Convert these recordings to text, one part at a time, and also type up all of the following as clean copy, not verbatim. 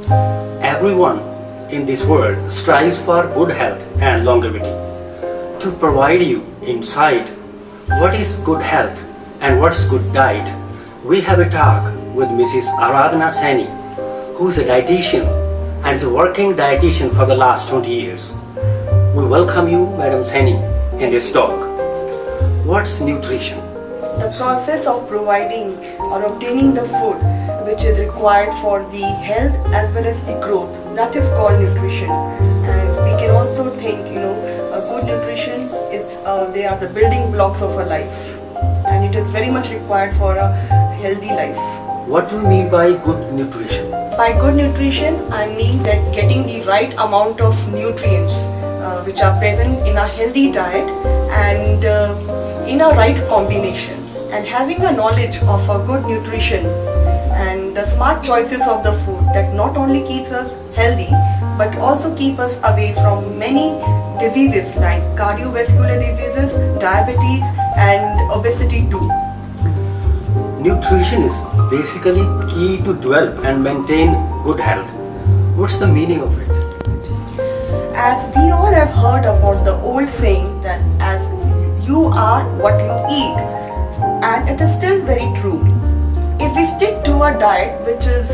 Everyone in this world strives for good health and longevity. To provide you insight what is good health and what's good diet, we have a talk with Mrs. Aradhana Saini, who is a dietitian and is a working dietitian for the last 20 years. We welcome you, Madam Saini, in this talk. What's nutrition? The process of providing or obtaining the food which is required for the health as well as the growth, that is called nutrition. And we can also think, a good nutrition is they are the building blocks of a life, and it is very much required for a healthy life. What do you mean by good nutrition? By good nutrition, I mean that getting the right amount of nutrients which are present in a healthy diet and in a right combination. And having a knowledge of a good nutrition and the smart choices of the food that not only keeps us healthy but also keep us away from many diseases like cardiovascular diseases, diabetes and obesity too. Nutrition is basically key to develop and maintain good health. What's the meaning of it? As we all have heard about the old saying that as you are what you eat, and it is still very true. If we stick to a diet which is,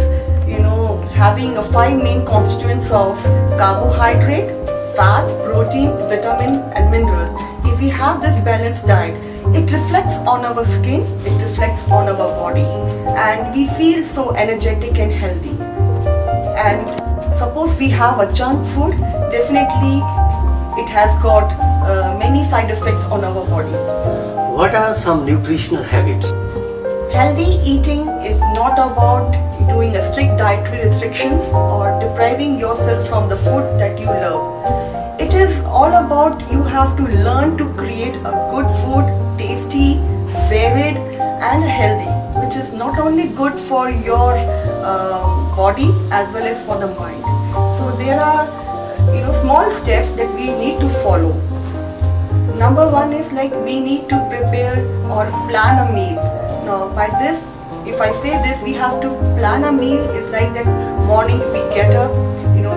having a 5 main constituents of carbohydrate, fat, protein, vitamin and minerals, if we have this balanced diet, it reflects on our skin, it reflects on our body, and we feel so energetic and healthy. And suppose we have a junk food, definitely it has got many side effects on our body. What are some nutritional habits? Healthy eating is not about doing a strict dietary restrictions or depriving yourself from the food that you love. It is all about you have to learn to create a good food, tasty, varied and healthy, which is not only good for your body as well as for the mind. So there are small steps that we need to follow. Number one is like we need to prepare or plan a meal. Now by this, if I say this, we have to plan a meal. It's like that morning we get up,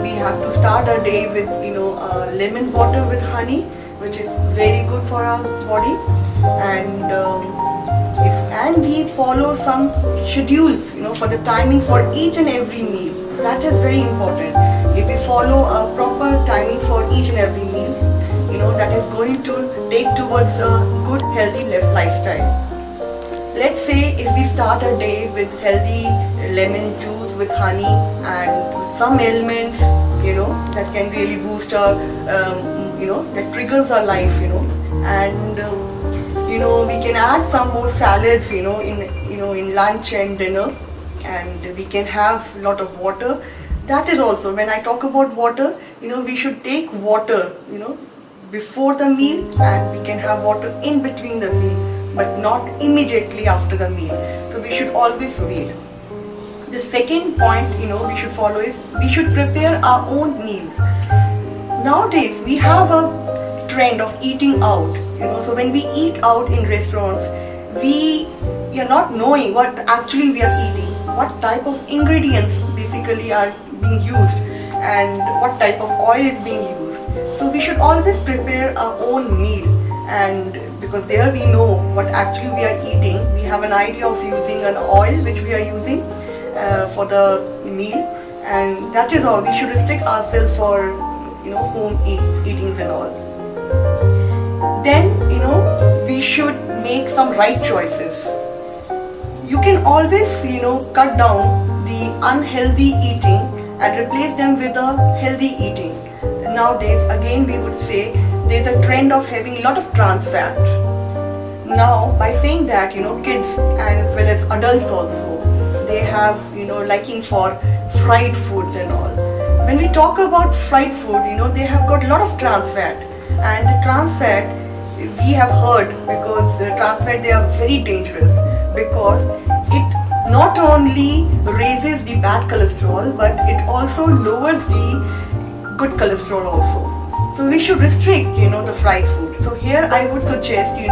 we have to start our day with lemon water with honey, which is very good for our body. And we follow some schedules, for the timing for each and every meal. That is very important. If we follow a proper timing for each and every meal, that is going to take towards a good healthy lifestyle. Let's say if we start a day with healthy lemon juice with honey and with some elements, that can really boost our, that triggers our life, and we can add some more salads, in lunch and dinner, and we can have a lot of water. That is also, when I talk about water, we should take water, before the meal, and we can have water in between the meal, but not immediately after the meal. So we should always wait. The second point, we should follow is we should prepare our own meals. Nowadays, we have a trend of eating out, so when we eat out in restaurants, we are not knowing what actually we are eating, what type of ingredients basically are being used, and what type of oil is being used. So we should always prepare our own meal, and because there we know what actually we are eating, we have an idea of using an oil which we are using for the meal, and that is all. We should restrict ourselves for home eatings and all. Then we should make some right choices. You can always cut down the unhealthy eating and replace them with a healthy eating. Nowadays, again, we would say there's a trend of having a lot of trans fat. Now, by saying that, kids and as well as adults also, they have, liking for fried foods and all. When we talk about fried food, they have got a lot of trans fat. And the trans fat, we have heard, because the trans fat, they are very dangerous, because it not only raises the bad cholesterol, but it also lowers the good cholesterol also. So we should restrict, the fried food. So here I would suggest, we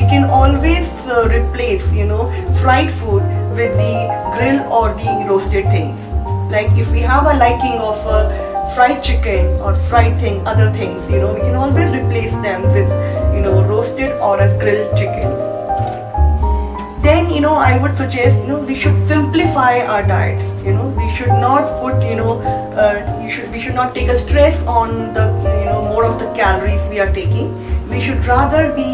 can always replace, fried food with the grill or the roasted things. Like if we have a liking of fried chicken or fried other things, we can always replace them with, roasted or a grilled chicken. Then, I would suggest, we should simplify our diet. We should not put, we should not take a stress on the, more of the calories we are taking. We should rather be,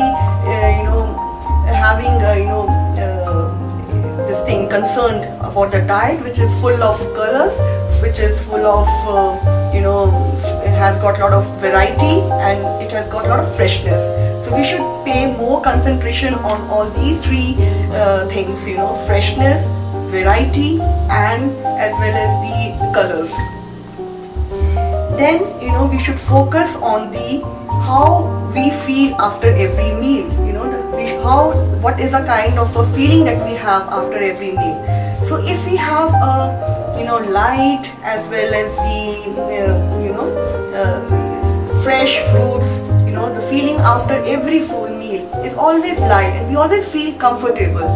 having, this thing concerned about the diet, which is full of colors, which is full of, it has got a lot of variety and it has got a lot of freshness. So we should pay more concentration on all these three things, freshness, variety, and as well as the colors. Then, we should focus on the how we feel after every meal, what is a kind of a feeling that we have after every meal. So if we have a, light as well as the, fresh fruits, the feeling after every full meal is always light and we always feel comfortable.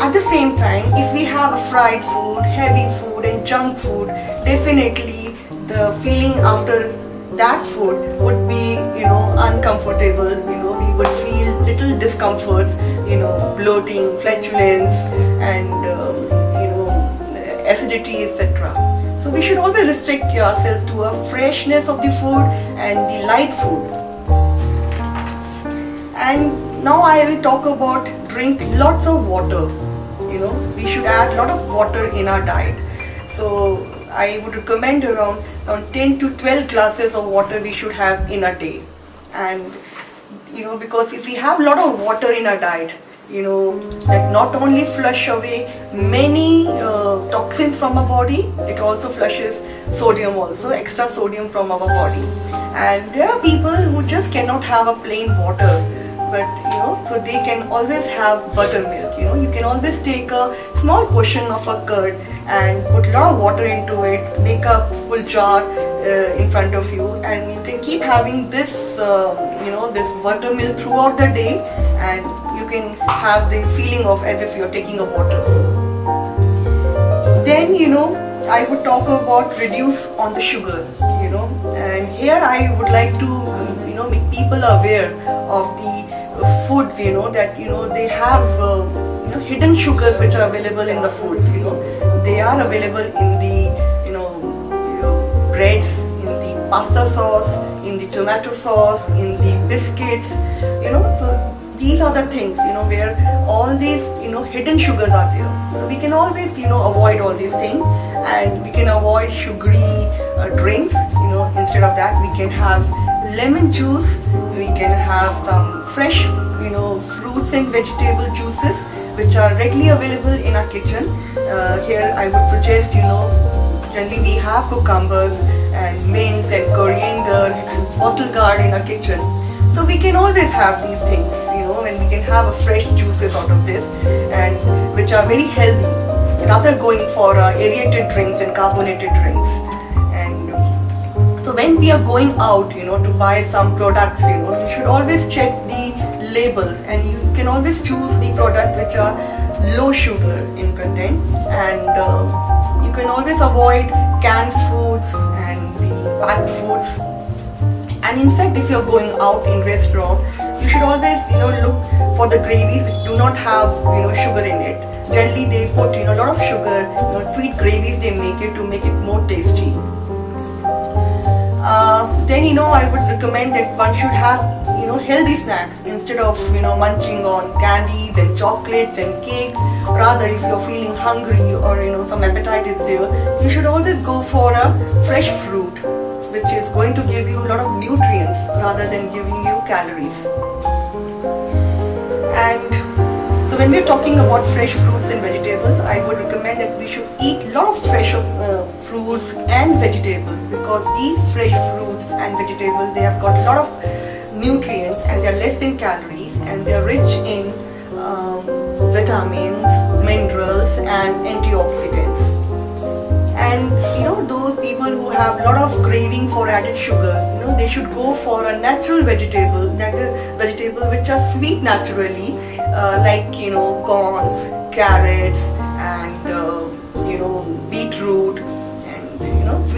At the same time, if we have a fried food, heavy food and junk food, definitely the feeling after that food would be, uncomfortable. We would feel little discomforts, bloating, flatulence and, acidity, etc. So we should always restrict yourself to a freshness of the food and the light food. And now I will talk about drink lots of water. We should add a lot of water in our diet. So I would recommend around 10 to 12 glasses of water we should have in a day. And because if we have a lot of water in our diet, that not only flush away many toxins from our body, it also flushes sodium also, extra sodium from our body. And there are people who just cannot have a plain water, but so they can always have buttermilk. You can always take a small portion of a curd and put a lot of water into it, make a full jar in front of you, and you can keep having this this buttermilk throughout the day, and you can have the feeling of as if you're taking a water. Then I would talk about reduce on the sugar, and here I would like to make people aware of the foods, that they have hidden sugars which are available in the foods. They are available in the breads, in the pasta sauce, in the tomato sauce, in the biscuits. So these are the things where all these hidden sugars are there. So we can always avoid all these things, and we can avoid sugary drinks. Instead of that, we can have lemon juice. We can have some fresh fruits and vegetable juices which are readily available in our kitchen. Here I would suggest generally we have cucumbers and mint and coriander and bottle gourd in our kitchen. So we can always have these things, and we can have a fresh juices out of this, and which are very healthy, rather going for aerated drinks and carbonated drinks. And so when we are going out, to buy some products, you should always check the labels, and you can always choose the product which are low sugar in content, and you can always avoid canned foods and the packed foods. And in fact, if you're going out in restaurant, you should always look for the gravies which do not have sugar in it. Generally they put a lot of sugar, sweet gravies they make it to make it more tasty. Then I would recommend that one should have healthy snacks instead of munching on candies and chocolates and cakes. Rather, if you're feeling hungry or some appetite is there, you should always go for a fresh fruit, which is going to give you a lot of nutrients rather than giving you calories. And so when we're talking about fresh fruits and vegetables, I would recommend that we should eat a lot of fresh fruits and vegetables, because these fresh fruits and vegetables, they have got a lot of nutrients and they are less in calories, and they are rich in vitamins, minerals and antioxidants. And those people who have a lot of craving for added sugar, they should go for a natural vegetable which are sweet naturally, like corns, carrots and beetroot,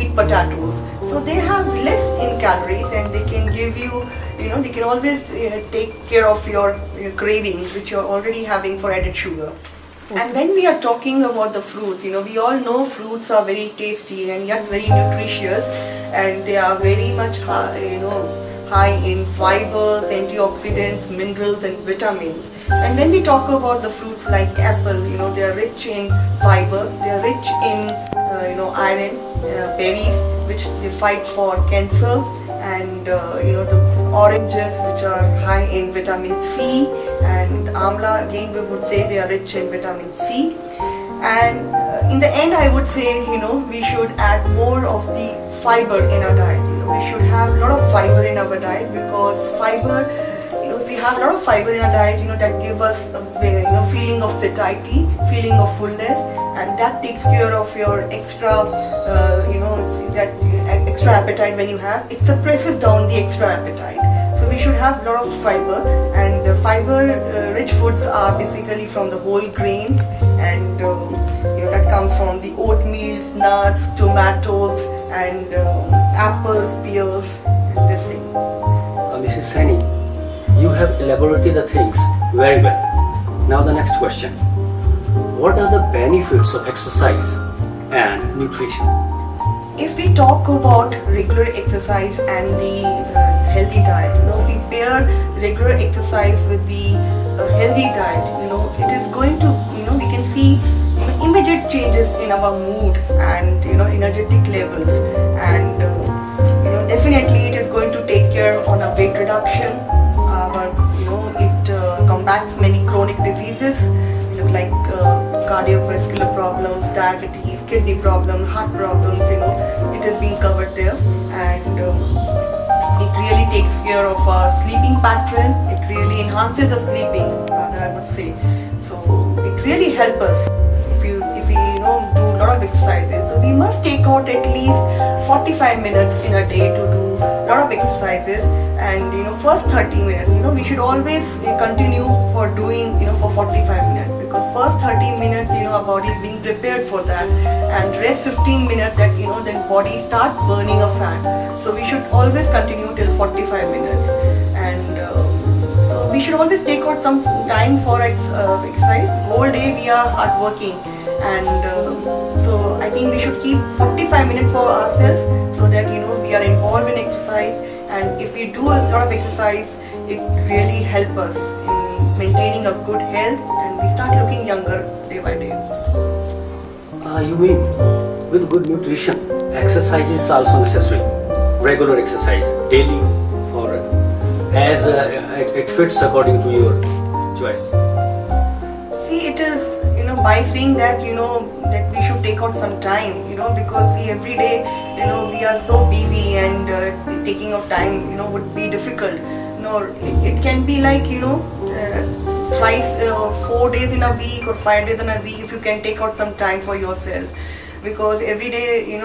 sweet potatoes. So they have less in calories and they can give you, they can always take care of your cravings which you're already having for added sugar. And when we are talking about the fruits, we all know fruits are very tasty and yet very nutritious, and they are very much high in fibers, antioxidants, minerals and vitamins. And when we talk about the fruits like apple, they are rich in fiber, they are rich in iron, berries which they fight for cancer, and the oranges which are high in vitamin C, and amla again we would say they are rich in vitamin C. And in the end I would say we should add more of the fiber in our diet. We should have a lot of fiber in our diet, because fiber, if we have a lot of fiber in our diet, that gives us a feeling of satiety, feeling of fullness, and that takes care of your extra that extra appetite when you have. It suppresses down the extra appetite. So we should have a lot of fiber, and fiber rich foods are basically from the whole grains, and that comes from the oatmeals, nuts, tomatoes, and apples, pears, and this thing. Mrs. Saini, you have elaborated the things very well. Now the next question. What are the benefits of exercise and nutrition? If we talk about regular exercise and the healthy diet, if we pair regular exercise with the healthy diet, it is going to, we can see immediate changes in our mood and energetic levels, and definitely it is going to take care on our weight reduction. It combats many chronic diseases like cardiovascular problems, diabetes, kidney problems, heart problems. It is being covered there, and it really takes care of our sleeping pattern. It really enhances the sleeping, rather I would say. So it really helps us if we do a lot of exercises. So we must take out at least 45 minutes in a day to do a lot of exercises, and first 30 minutes, we should always continue for doing for 45 minutes, because first 30 minutes our body is being prepared for that, and rest 15 minutes that then body starts burning a fat. So we should always continue till 45 minutes, and so we should always take out some time for exercise. Whole day we are hard working, and so I think we should keep 45 minutes for ourselves, so that we are involved in exercise. And if we do a lot of exercise, it really helps us in maintaining a good health, and we start looking younger day by day. You mean with good nutrition, exercise is also necessary? Regular exercise, daily, or as it fits according to your choice? See, it is by saying that that we should take out some time, because see, every day we are so busy, and taking out time would be difficult. It can be like thrice 4 days in a week or 5 days in a week, if you can take out some time for yourself, because every day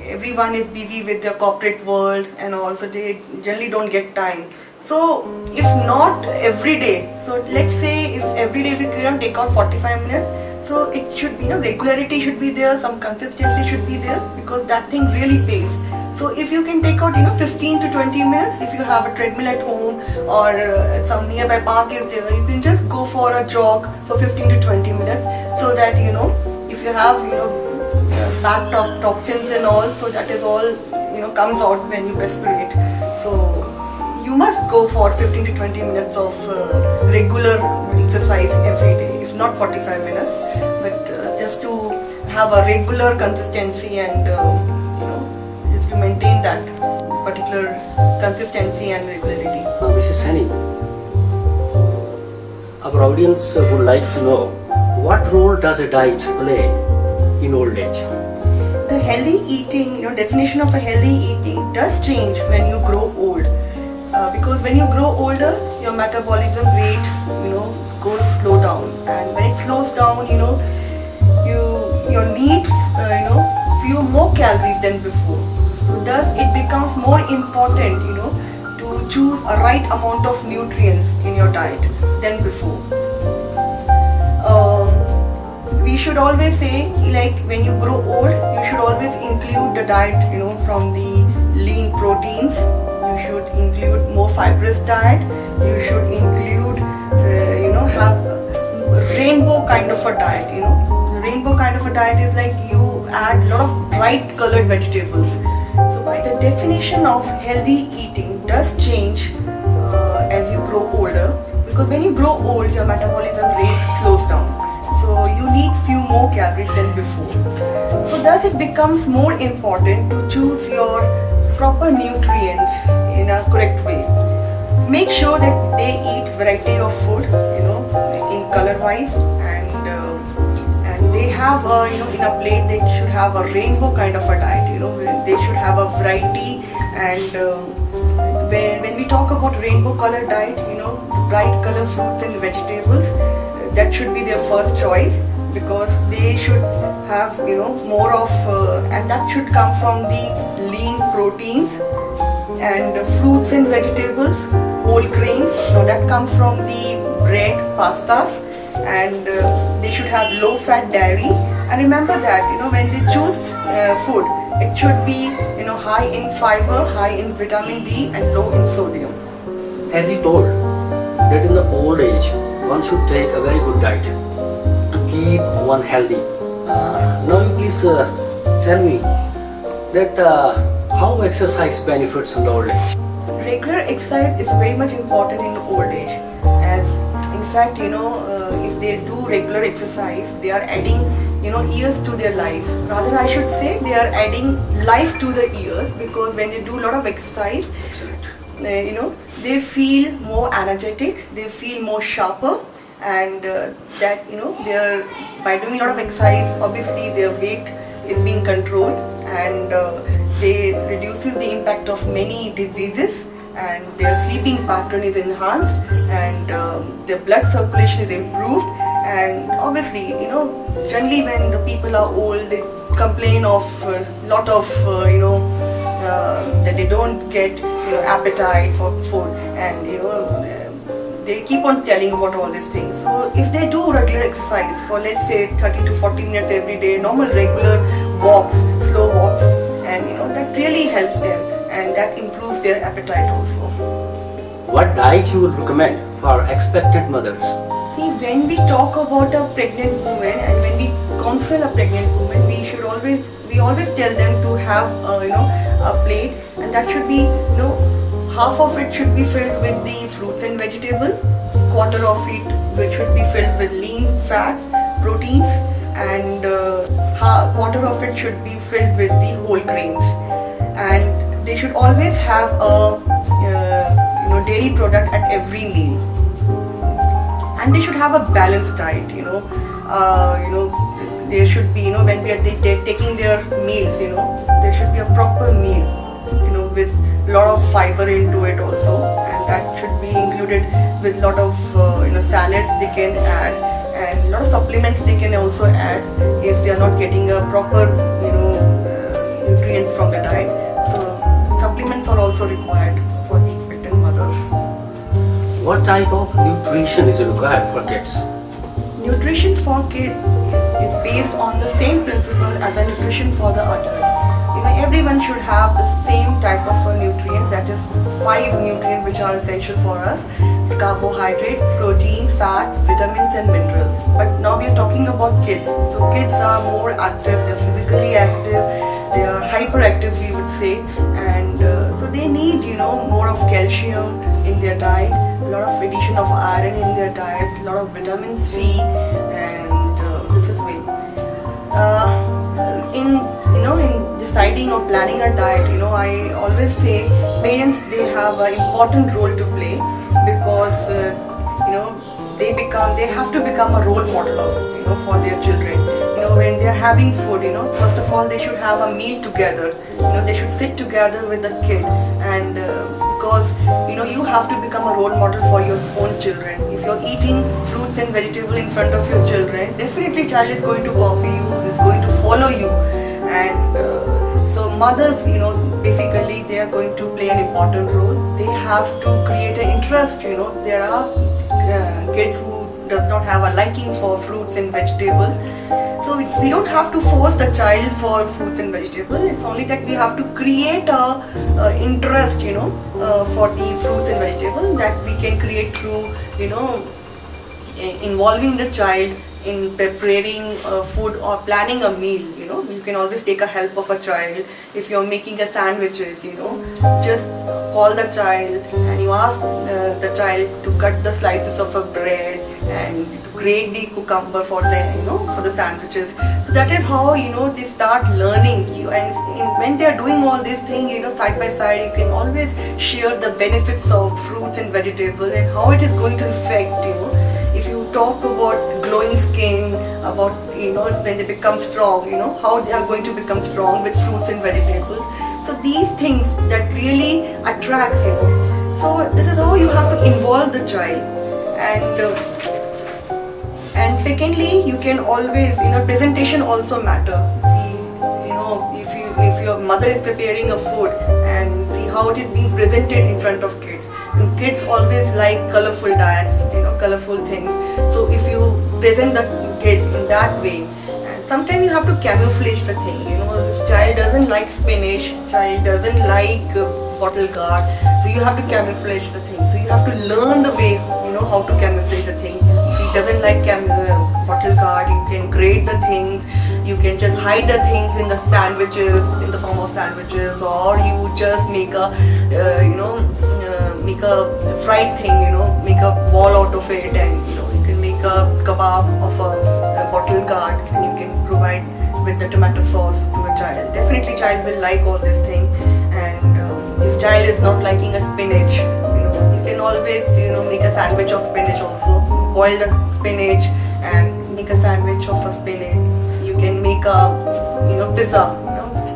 everyone is busy with their corporate world, and also they generally don't get time. So if not every day, so let's say if every day we can take out 45 minutes, so it should be, regularity should be there, some consistency should be there, because that thing really pays. So if you can take out 15 to 20 minutes, if you have a treadmill at home or some nearby park is there, you can just go for a jog for 15 to 20 minutes, so that if you have back toxins and all, so that is all comes out when you respirate. So you must go for 15 to 20 minutes of regular exercise every day. If not 45 minutes, but just to have a regular consistency, and just to maintain that particular consistency and regularity. Mrs. Saini, our audience would like to know, what role does a diet play in old age? The healthy eating, definition of a healthy eating does change when you grow old. Because when you grow older, your metabolism rate, goes slow down, and when it slows down, your need, few more calories than before. So thus it becomes more important, to choose a right amount of nutrients in your diet than before. We we should always say, like when you grow old, you should always include the diet, from the lean proteins. You should include more fibrous diet. You should include, have a rainbow kind of a diet. The rainbow kind of a diet is like you add a lot of bright colored vegetables. So by the definition of healthy eating does change as you grow older, because when you grow old, your metabolism rate slows down. So you need few more calories than before. So thus it becomes more important to choose your proper nutrients in a correct way. Make sure that they eat variety of food, in color wise, and they have in a plate they should have a rainbow kind of a diet. They should have a variety, and when we talk about rainbow color diet, bright color fruits and vegetables, that should be their first choice, because they should have more of and that should come from the lean proteins and fruits and vegetables, whole grains. That comes from the bread, pastas, and they should have low fat dairy. And remember that when they choose food, it should be high in fiber, high in vitamin D, and low in sodium. As you told, that in the old age, one should take a very good diet to keep one healthy. Now you please tell me that how exercise benefits in the old age. Regular exercise is very much important in old age, as in fact if they do regular exercise, they are adding years to their life. Rather, I should say they are adding life to the years, because when they do a lot of exercise, they feel more energetic, they feel more sharper, and that they're, by doing a lot of exercise, obviously their weight is being controlled, and they reduces the impact of many diseases, and their sleeping pattern is enhanced, and their blood circulation is improved. And obviously, generally when the people are old, they complain of a lot of that they don't get appetite for food, and they keep on telling about all these things. So if they do regular exercise for, let's say, 30 to 40 minutes every day, normal regular walks, slow walks, and that really helps them, and that improves their appetite also. What diet you would recommend for expectant mothers? See, when we talk about a pregnant woman, and when we counsel a pregnant woman, we always tell them to have a plate, and that should be half of it should be filled with the fruits and vegetables, quarter of it which should be filled with lean fat proteins, and quarter of it should be filled with the whole grains. And they should always have a dairy product at every meal, and they should have a balanced diet. There should be when they're taking their meals, there should be a proper meal, with a lot of fiber into it also, and that should be included with a lot of salads they can add, and a lot of supplements they can also add if they are not getting a proper nutrients from the diet. So supplements are also required for the expectant mothers. What type of nutrition is required for kids? Nutrition for kids is based on the same principle as the nutrition for the adult. Everyone should have the same type of nutrients, that is 5 nutrients which are essential for us: carbohydrate, protein, fat, vitamins, and minerals. But now we are talking about kids. So kids are more active, they're physically active, they are hyperactive, we would say, and so they need more of calcium in their diet, a lot of addition of iron in their diet, a lot of vitamin C, and this is way. In deciding or planning a diet, I always say parents, they have an important role to play, because they have to become a role model for their children. When they are having food, first of all they should have a meal together. They should sit together with the kid, and because you have to become a role model for your own children. If you're eating fruits and vegetables in front of your children, definitely child is going to copy you, is going to follow you, and so mothers, basically they are going to play an important role. They have to create an interest. There are kids who does not have a liking for fruits and vegetables. So we don't have to force the child for fruits and vegetables. It's only that we have to create a interest, for the fruits and vegetables that we can create through, involving the child in preparing food or planning a meal. You can always take a help of a child. If you're making a sandwiches, just call the child and you ask the child to cut the slices of a bread and grate the cucumber for for the sandwiches. So that is how they start learning. When they are doing all these things, side by side, you can always share the benefits of fruits and vegetables and how it is going to affect. If you talk about glowing skin, about when they become strong, how they are going to become strong with fruits and vegetables. So these things that really attracts. So this is how you have to involve the child. And secondly, you can always, presentation also matter. If your mother is preparing a food and see how it is being presented in front of kids. Kids always like colorful diets, colorful things. So if you present the kids in that way, and sometimes you have to camouflage the thing. If child doesn't like spinach, child doesn't like bottle gourd, so you have to camouflage the thing. So you have to learn the way, how to camouflage the things. If he doesn't like bottle gourd, you can grate the things. You can just hide the things in the sandwiches, in the form of sandwiches, or you just make a, make a fried thing, make a ball out of it, and you can make a kebab of a bottle gourd, and you can provide with the tomato sauce to a child. Definitely, child will like all this thing. And if child is not liking a spinach, you can always make a sandwich of spinach also. Boil the spinach and make a sandwich of a spinach. You can make a pizza.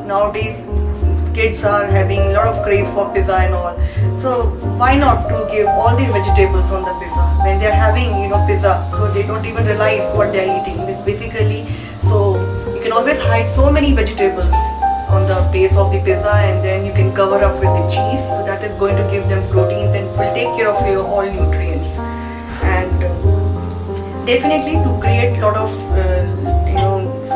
Nowadays kids are having a lot of craze for pizza and all. So why not to give all the vegetables from the pizza when they're having pizza, so they don't even realize what they're eating. It's basically, so you can always hide so many vegetables on the base of the pizza, and then you can cover up with the cheese. So that is going to give them proteins and will take care of your all nutrients. And definitely to create a lot of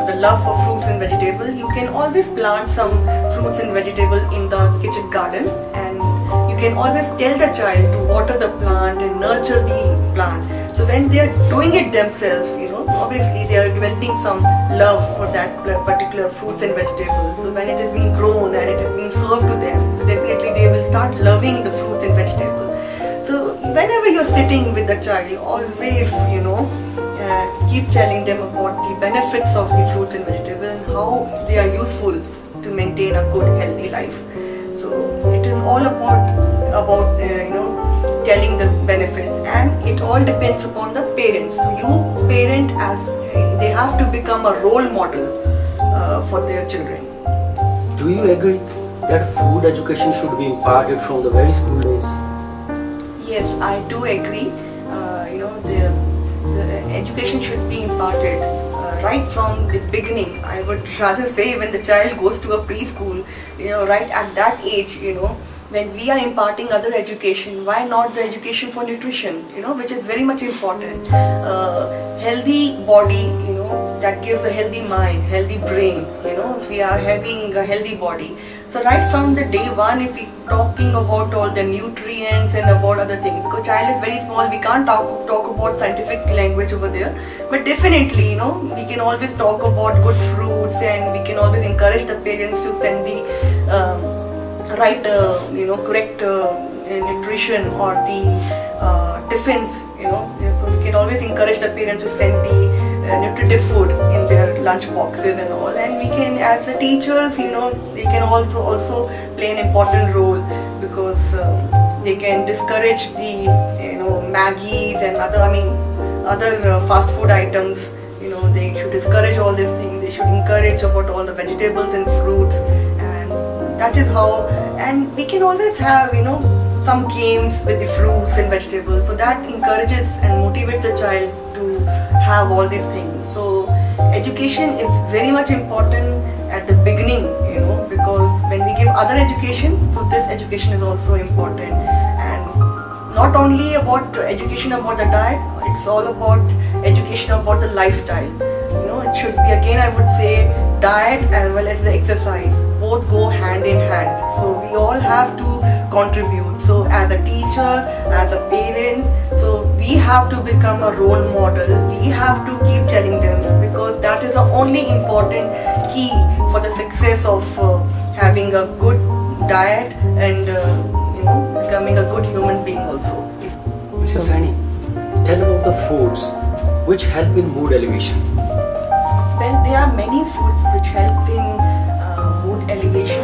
the love for fruits and vegetables, you can always plant some fruits and vegetables in the kitchen garden, and you can always tell the child to water the plant and nurture the plant. So when they are doing it themselves, obviously they are developing some love for that particular fruits and vegetables. So when it is being grown and it is being served to them, so definitely they will start loving the fruits and vegetables. So whenever you're sitting with the child, always keep telling them about the benefits of the fruits and vegetables and how they are useful to maintain a good healthy life. So it is all about telling the benefits, and it all depends upon the parents. You parent, as they have to become a role model for their children. Do you agree that food education should be imparted from the very school days? Yes, I do agree. The education should be imparted right from the beginning. I would rather say when the child goes to a preschool, right at that age, when we are imparting other education, why not the education for nutrition, which is very much important. Healthy body, that gives a healthy mind, healthy brain, if we are having a healthy body. So right from the day one, if we talking about all the nutrients and about other things, because child is very small, we can't talk about scientific language over there. But definitely, we can always talk about good fruits, and we can always encourage the parents to send the right, correct nutrition or the tiffins. We can always encourage the parents to send the nutritive food in their lunch boxes and all. And we can, as the teachers, they can also play an important role, because they can discourage the Maggies and other fast food items. They should discourage all these things. They should encourage about all the vegetables and fruits, and that is how. And we can always have some games with the fruits and vegetables, so that encourages and motivates the child to have all these things. So education is very much important at the beginning, because when we give other education, so this education is also important. And not only about education about the diet, it's all about education about the lifestyle. It should be, again I would say, diet as well as the exercise both go hand in hand. So we all have to contribute. So as a teacher, as a parent, so we have to become a role model. We have to keep telling them, because that is the only important key for the success of having a good diet and becoming a good human being also. Mrs. Sani, tell about the foods which help in mood elevation. Well, there are many foods which help in mood elevation.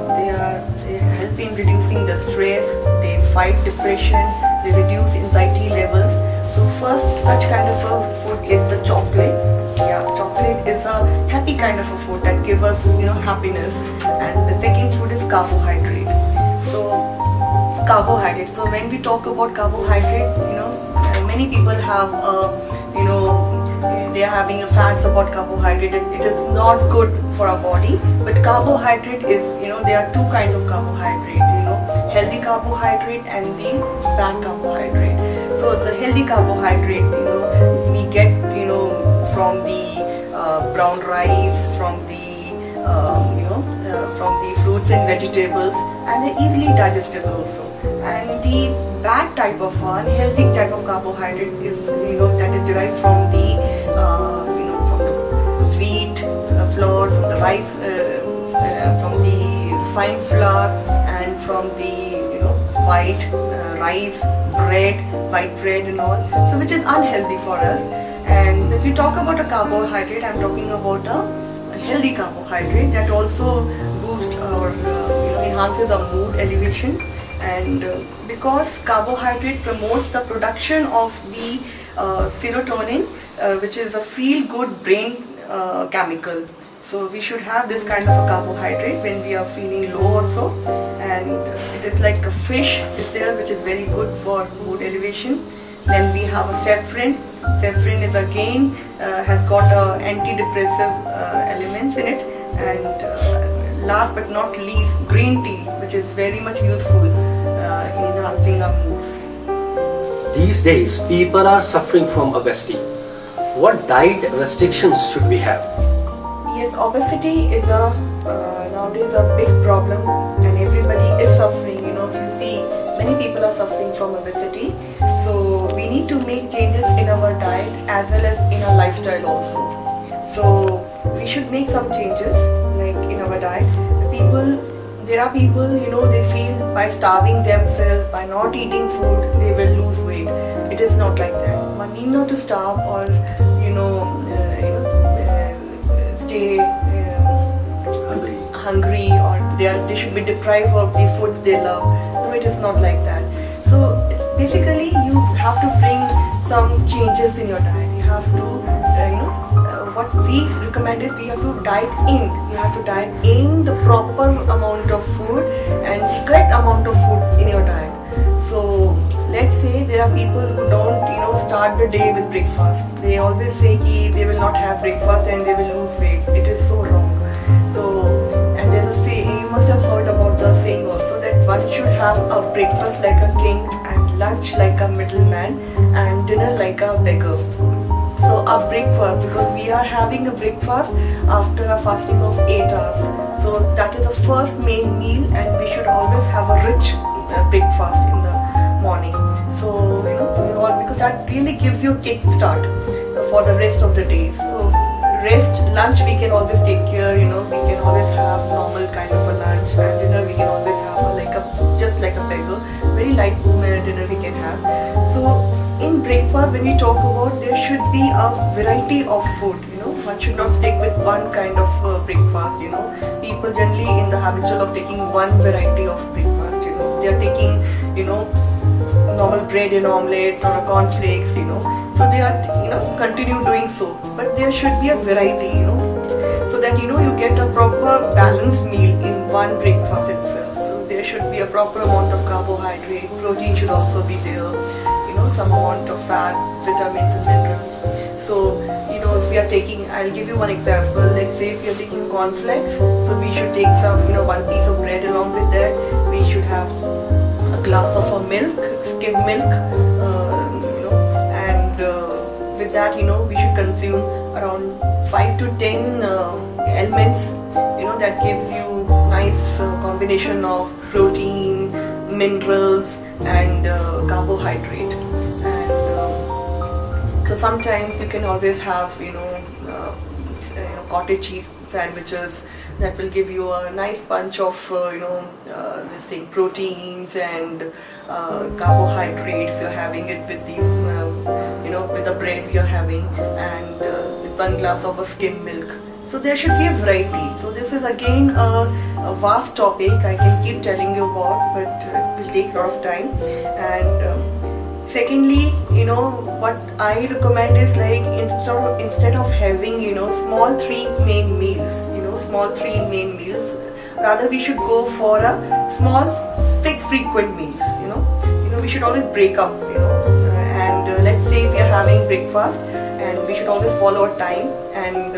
They help in reducing the stress, they fight depression, they reduce anxiety levels. So first such kind of a food is the chocolate. Yeah, chocolate is a happy kind of a food that gives us happiness. And the second food is carbohydrate. So when we talk about carbohydrate, many people have they are having a facts about carbohydrate. It is not good for our body, but carbohydrate is, there are two kinds of carbohydrate, healthy carbohydrate and the bad carbohydrate. So the healthy carbohydrate, we get, from the brown rice, from the fruits and vegetables, and they're easily digestible also. And the bad type of unhealthy type of carbohydrate is, that is derived from the from the wheat flour, from the rice, from the refined flour, and from the white rice, white bread and all. So which is unhealthy for us. And if we talk about a carbohydrate, I'm talking about a healthy carbohydrate that also boosts or enhances our mood elevation. And because carbohydrate promotes the production of the serotonin, which is a feel-good brain chemical. So we should have this kind of a carbohydrate when we are feeling low also. And it is like a fish is there, which is very good for mood elevation. Then we have a saffron. Saffron is again has got antidepressive elements in it. And last but not least, green tea, which is very much useful in enhancing our moods. These days, people are suffering from obesity. What diet restrictions should we have? Yes, obesity is nowadays a big problem, and everybody is suffering. If you see, many people are suffering from obesity. So we need to make changes in our diet as well as in our lifestyle also. So we should make some changes like in our diet. There are people, they feel by starving themselves, by not eating food, they will lose weight. It is not like that. One need not to starve or stay hungry, or they should be deprived of the foods they love. No, it is not like that. So basically you have to bring some changes in your diet. You have to what we recommend is we have to diet in. You have to diet in the proper amount of food and the correct amount of food in your diet. So let's say there are people who don't start the day with breakfast. They always say that they will not have breakfast and they will lose weight. It is so wrong. So, and there's a saying, you must have heard about the saying also, that one should have a breakfast like a king, and lunch like a middleman, and dinner like a beggar. So our breakfast, because we are having a breakfast after a fasting of 8 hours. So that is the first main meal, and we should always have a rich breakfast in the morning. So because that really gives you a kick start for the rest of the day. So lunch we can always take care. We can always have normal kind of a lunch, and dinner we can always have just like a beggar, very light dinner we can have. So in breakfast, when we talk about, there should be a variety of food. One should not stick with one kind of breakfast. People generally in the habitual of taking one variety of breakfast. They are taking normal bread and omelette or a cornflakes. So they are continue doing so. But there should be a variety. So that you get a proper balanced meal in one breakfast itself. So there should be a proper amount of carbohydrate. Protein should also be there. Some amount of fat, vitamins and minerals. So, if we are taking, I'll give you one example. Let's say if we are taking cornflakes, so we should take some, one piece of bread along with that. We should have a glass of a milk, skim milk, and with that, we should consume around 5 to 10 elements, that gives you nice combination of protein, minerals, and carbohydrate. And so sometimes you can always have, cottage cheese sandwiches that will give you a nice bunch of proteins and carbohydrate if you're having it with the with the bread you're having, and with one glass of a skim milk. So there should be a variety. So this is again a vast topic I can keep telling you about, but it will take a lot of time. And secondly, what I recommend is, like, instead of having small three main meals, rather we should go for a small 6 frequent meals. We should always break up. And let's say if we are having breakfast, and we should always follow a time, and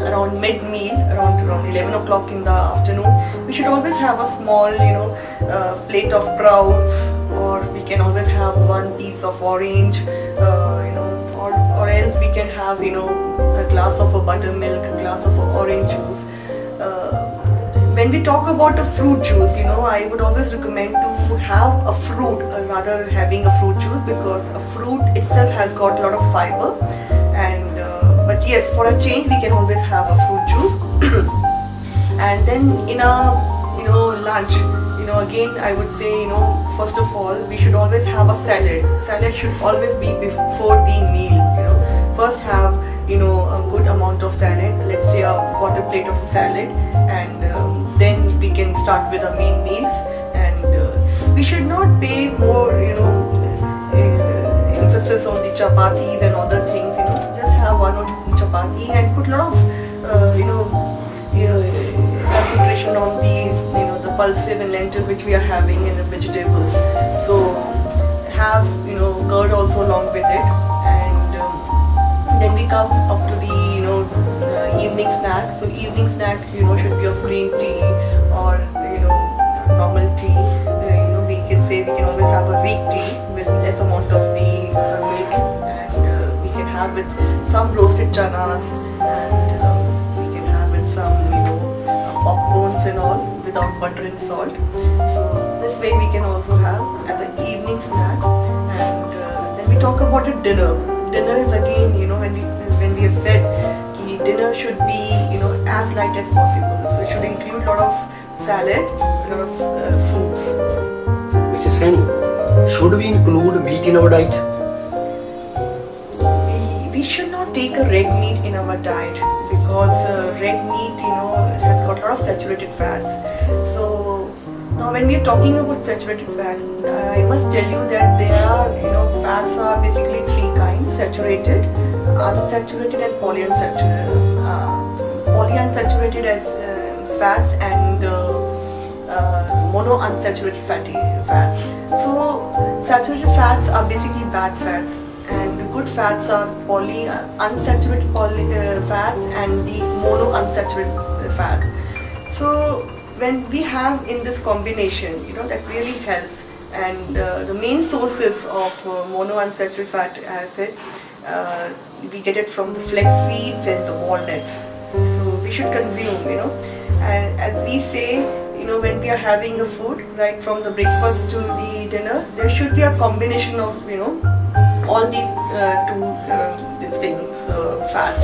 around mid-meal, around 11 o'clock in the afternoon, we should always have a small plate of sprouts, or we can always have one piece of orange, or else we can have a glass of a buttermilk, a glass of a orange juice. When we talk about a fruit juice, I would always recommend to have a fruit rather having a fruit juice, because a fruit itself has got a lot of fiber. And but yes, for a change we can always have a fruit juice. And then in a lunch, again I would say, first of all, we should always have a salad. Salad should always be before the meal. First have a good amount of salad, let's say a quarter plate of salad, and then we can start with the main meals. And we should not pay more emphasis on the chapatis and other things. Just have one or two chapati and put a lot of concentration on the pulses and lentils which we are having, and the vegetables. So have curd also along with it. And then we come up to the evening snack. So evening snack should be of green tea or normal tea. We can say we can always have a weak tea with less amount of the milk, and we can have with some roasted chanas, and we can have with some popcorns and all without butter and salt. So this way we can also have as an evening snack. And then we talk about a dinner. Dinner is again, when we have said dinner should be as light as possible. So it should include a lot of salad, a lot of soups. Mrs. Saini, should we include meat in our diet? We should not take a red meat in our diet, because red meat has got a lot of saturated fats. So now when we are talking about saturated fat, I must tell you that there are fats are basically 3 kinds: saturated, unsaturated, and polyunsaturated. Polyunsaturated as fats, and monounsaturated fatty fats. So saturated fats are basically bad fats, and good fats are unsaturated fats and the monounsaturated fat. So when we have in this combination, that really helps. And the main sources of monounsaturated fat acid, we get it from the flax seeds and the walnuts. So we should consume, and as we say, when we are having a food, right from the breakfast to the dinner, there should be a combination of all these these things, fats.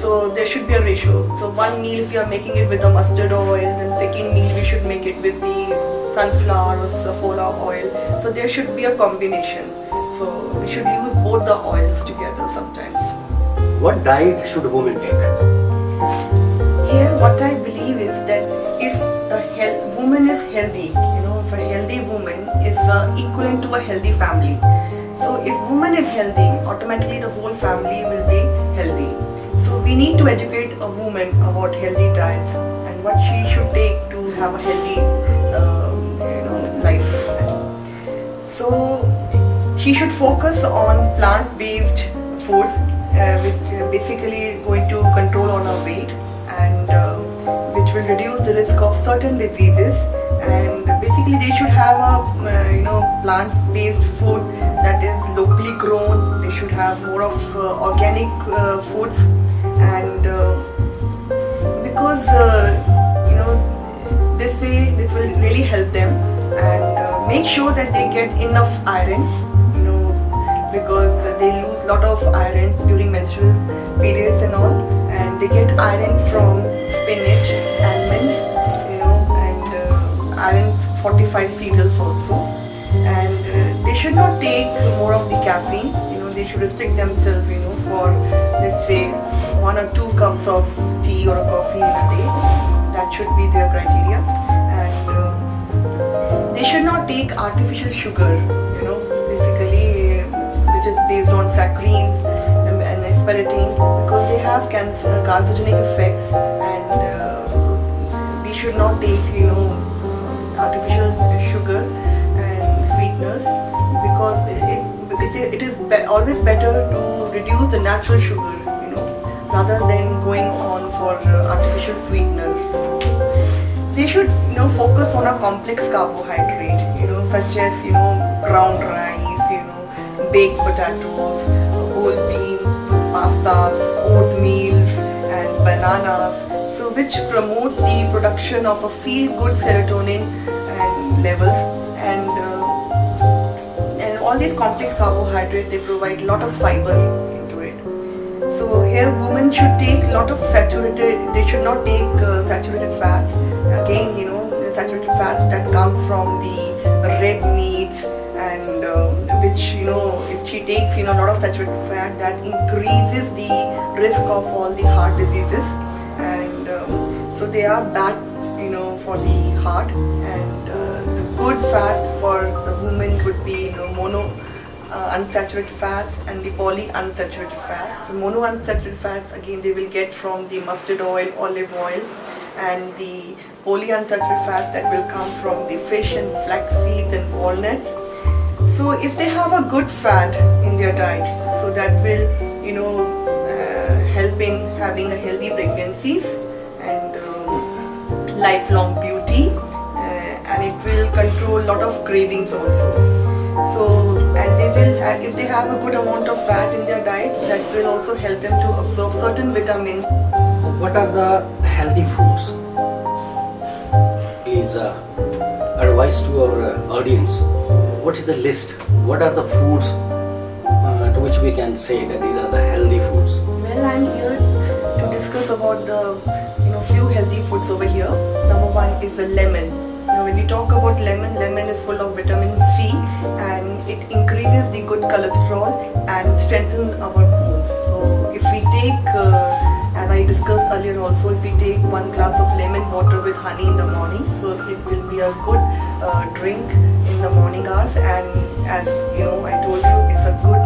So there should be a ratio. So one meal if you are making it with the mustard oil, then second meal we should make it with the sunflower or safflower oil. So there should be a combination. So we should use both the oils together sometimes. What diet should women take? Here what I believe is that if a woman is healthy, if a healthy woman is equivalent to a healthy family. So if woman is healthy, automatically the whole family will be healthy. So we need to educate a woman about healthy diets and what she should take to have a healthy life. So she should focus on plant-based foods, which basically going to control on her weight, and which will reduce the risk of certain diseases, and basically they should have a plant-based food that is locally grown. They should have more of organic foods, and because this way this will really help them, and make sure that they get enough iron, because they lose a lot of iron during menstrual periods and all, and they get iron from spinach, almonds, and iron fortified cereals also. And they should not take more of the caffeine. They should restrict themselves, for let's say 1 or 2 cups of tea or coffee in a day. That should be their criteria. And they should not take artificial sugar, basically, which is based on saccharines and aspartame, because they have carcinogenic effects, and we should not take artificial sugar and sweeteners, because it is always better to reduce the natural sugar, rather than going on for artificial sweeteners. They should focus on a complex carbohydrate, such as brown rice, baked potatoes, whole bean pastas, oatmeals, and bananas, so which promotes the production of a feel-good serotonin and levels, and all these complex carbohydrates, they provide a lot of fiber into it. So here women should take a lot of they should not take saturated fats. Again, the saturated fats that come from the red meats, and which, if she takes a lot of saturated fat, that increases the risk of all the heart diseases, and so they are bad for the heart. And the good fat for the women would be mono unsaturated fats and the polyunsaturated fats. The mono unsaturated fats, again, they will get from the mustard oil, olive oil, and the polyunsaturated fats that will come from the fish and flax seeds and walnuts. So if they have a good fat in their diet, so that will help in having a healthy pregnancies and lifelong beauty, and it will control a lot of cravings also. So, and they will if they have a good amount of fat in their diet, that will also help them to absorb certain vitamins. What are the healthy foods? Please advise to our audience. What is the list? What are the foods to which we can say that these are the healthy foods? Well, I'm here to discuss about the few healthy foods over here. Number 1 is the lemon. When we talk about lemon is full of vitamin C, and it increases the good cholesterol and strengthens our bones. So if we take, as I discussed earlier also, if we take 1 glass of lemon water with honey in the morning, so it will be a good drink in the morning hours. And as I told you, it's a good,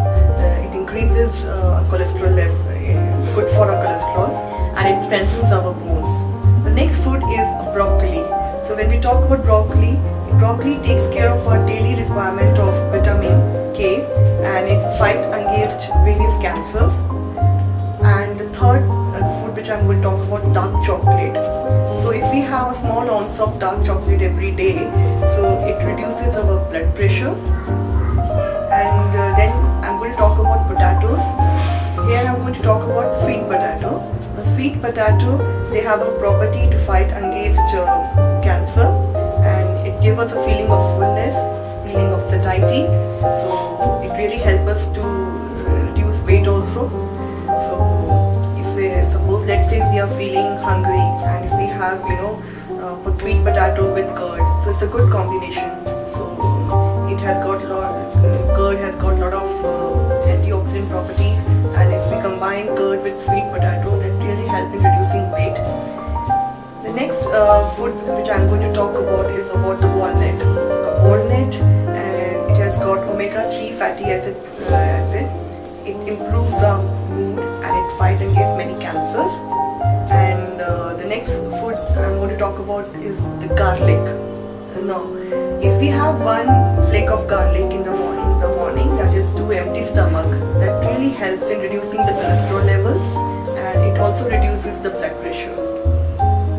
it increases cholesterol level, good for our cholesterol, and it strengthens our bones. The next food is broccoli. So when we talk about broccoli takes care of our daily requirement of vitamin K, and it fights against various cancers. And the third food which I'm going to talk about, dark chocolate. So if we have a small ounce of dark chocolate every day, so it reduces our blood pressure. And then I'm going to talk about potatoes. Here I'm going to talk about sweet potato. The sweet potato, they have a property to fight against cancer, and it gives us a feeling of fullness, feeling of satiety. So it really helps us to reduce weight also. So if we suppose, let's say we are feeling hungry, and if we have put sweet potato with curd, so it's a good combination. So it has got curd has got a lot of antioxidant properties, and if we combine curd with sweet potato, that really helps in reducing weight. The next food which I'm going to talk about is about the walnut. Walnut, it has got omega-3 fatty acid. It improves our mood, and it fights against many cancers. And the next food I'm going to talk about is the garlic. Now, if we have 1 flake of garlic in the morning, that is to empty stomach, that really helps in reducing the cholesterol level, and it also reduces the blood pressure.